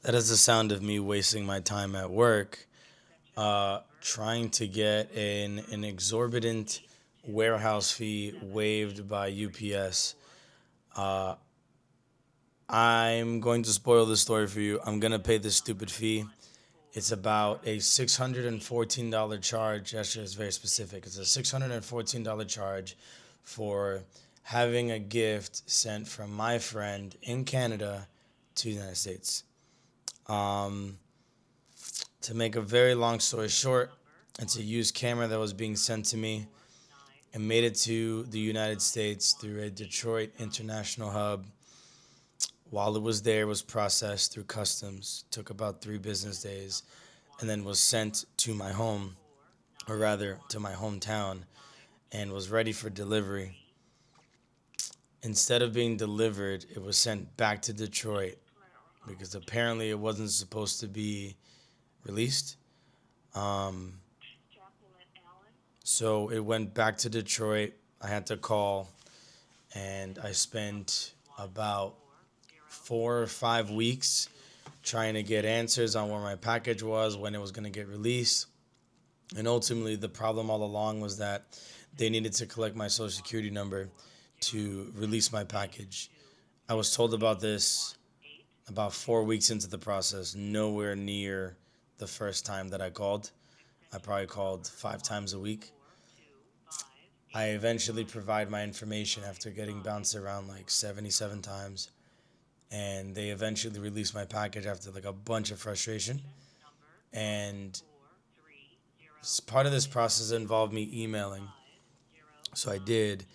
That is the sound of me wasting my time at work, trying to get an exorbitant warehouse fee waived by UPS. Uh, I'm going to spoil the story for you. I'm going to pay this stupid fee. It's about a $614 charge. Actually, it's very specific. It's a $614 charge for having a gift sent from my friend in Canada to the United States. Um, to make a very long story short, it's a used camera that was being sent to me and made it to the United States through a Detroit international hub. While it was there, it was processed through customs. Took about 3 business days, and then was sent to my home, or rather to my hometown, and was ready for delivery. Instead of being delivered, it was sent back to Detroit because apparently it wasn't supposed to be released. Um, so it went back to Detroit. I had to call, and I spent about 4 or 5 weeks trying to get answers on where my package was, when it was going to get released. And ultimately, the problem all along was that they needed to collect my social security number to release my package. I was told about this about 4 weeks into the process, nowhere near the first time that I called. I probably called 5 times a week. I eventually provide my information after getting bounced around like 77 times, and they eventually released my package after like a bunch of frustration. And part of this process involved me emailing, so I did,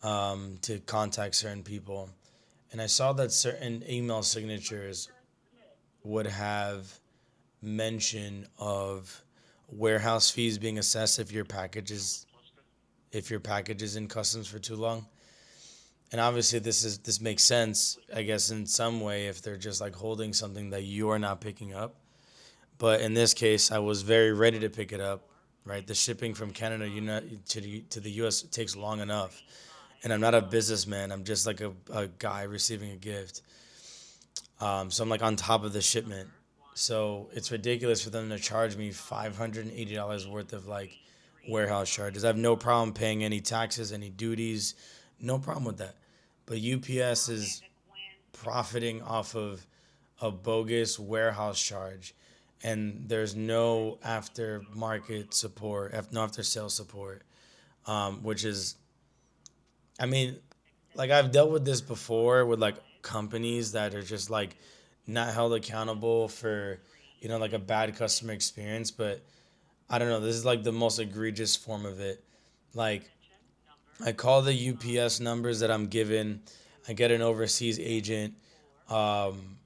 to contact certain people, and I saw that certain email signatures would have mention of warehouse fees being assessed if your package is in customs for too long. And obviously this makes sense, I guess, in some way if they're just like holding something that you are not picking up. But in this case, I was very ready to pick it up. Right, the shipping from Canada, to the U.S. takes long enough, and I'm not a businessman. I'm just like a guy receiving a gift. So I'm like on top of the shipment. So it's ridiculous for them to charge me $580 worth of like warehouse charges. I have no problem paying any taxes, any duties, no problem with that. But UPS is profiting off of a bogus warehouse charge, and there's no aftermarket support, no after sales support, which is, I mean, like I've dealt with this before with like companies that are just like not held accountable for, like a bad customer experience. But I don't know, this is like the most egregious form of it. Like, I call the UPS numbers that I'm given. I get an overseas agent. Um,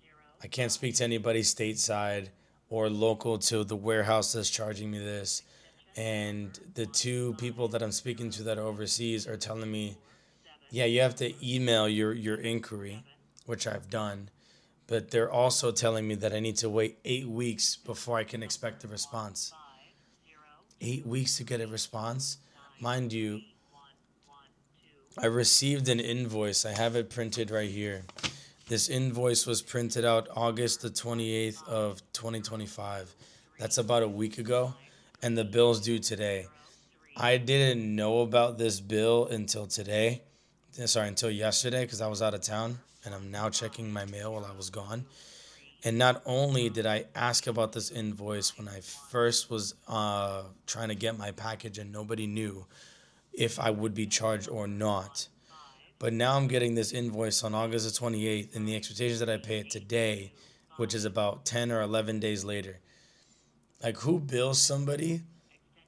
I can't speak to anybody stateside or local to the warehouse that's charging me this. And the two people that I'm speaking to that are overseas are telling me, yeah, you have to email your inquiry, which I've done. But they're also telling me that I need to wait 8 weeks before I can expect a response. 8 weeks to get a response? Mind you, I received an invoice. I have it printed right here. This invoice was printed out August the 28th of 2025. That's about a week ago, and the bill's due today. I didn't know about this bill until today. Sorry, until yesterday because I was out of town, and I'm now checking my mail while I was gone. And not only did I ask about this invoice when I first was trying to get my package and nobody knew if I would be charged or not, but now I'm getting this invoice on August the 28th, and the expectation is that I pay it today, which is about 10 or 11 days later. Like, who bills somebody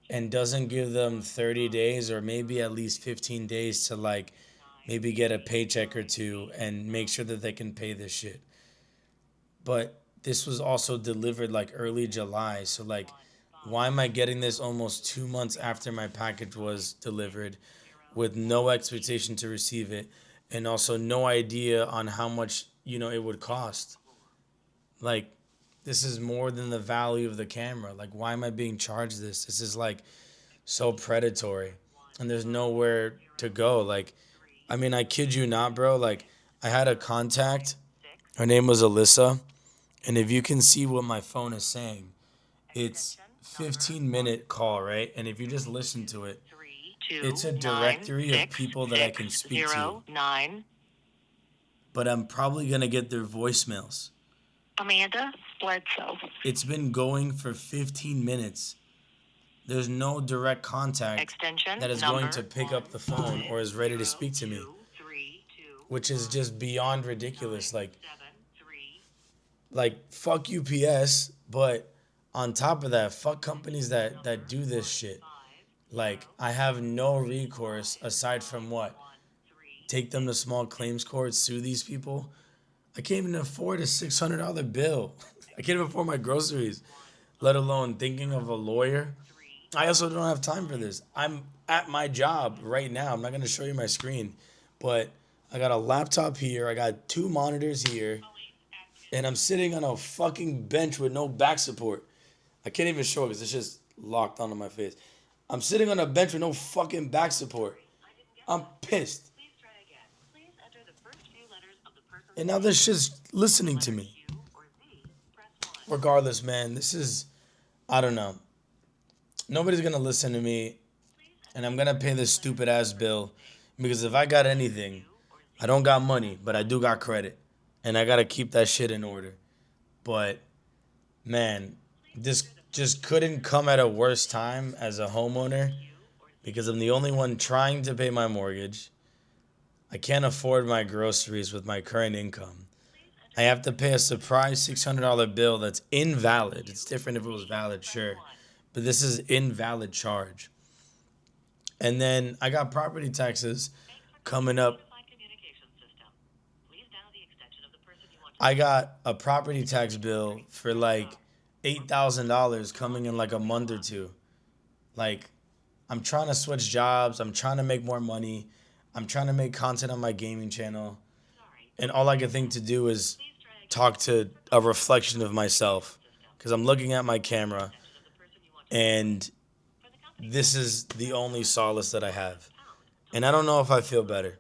and doesn't give them 30 days or maybe at least 15 days to, like, maybe get a paycheck or two and make sure that they can pay this shit? But this was also delivered like early July. So, like, why am I getting this almost 2 months after my package was delivered with no expectation to receive it, and also no idea on how much, it would cost? Like, this is more than the value of the camera. Like, why am I being charged this? This is like so predatory. and there's nowhere to go. Like, I mean, I kid you not, bro. Like, I had a contact. Her name was Alyssa, and if you can see what my phone is saying, it's 15-minute call, right? And if you just listen to it, it's a directory of people that I can speak to. But I'm probably gonna get their voicemails. Amanda Bledsoe. It's been going for 15 minutes. There's no direct contact Extension that is going to pick up the phone or is ready to speak to me, which is just beyond ridiculous. Like fuck UPS, but on top of that, fuck companies that do this shit. Like I have no recourse aside from what? Take them to small claims court, sue these people. I can't even afford a $600 bill. I can't even afford my groceries, let alone thinking of a lawyer. I also don't have time for this. I'm at my job right now. I'm not going to show you my screen, but I got a laptop here. I got two monitors here, and I'm sitting on a fucking bench with no back support. I can't even show it because it's just locked onto my face. I'm sitting on a bench with no fucking back support. I'm pissed. And now this shit's listening to me. Regardless, man, this is, I don't know. Nobody's gonna listen to me, and I'm gonna pay this stupid ass bill because if I got anything, I don't got money, but I do got credit, and I gotta keep that shit in order. But man, this just couldn't come at a worse time as a homeowner because I'm the only one trying to pay my mortgage. I can't afford my groceries with my current income. I have to pay a surprise $600 bill that's invalid. It's different if it was valid, sure. But this is invalid charge. And then I got property taxes coming up. I got a property tax bill for like $8,000 coming in like a month or two. Like, I'm trying to switch jobs. I'm trying to make more money. I'm trying to make content on my gaming channel. And all I can think to do is talk to a reflection of myself because I'm looking at my camera and this is the only solace that I have. And I don't know if I feel better.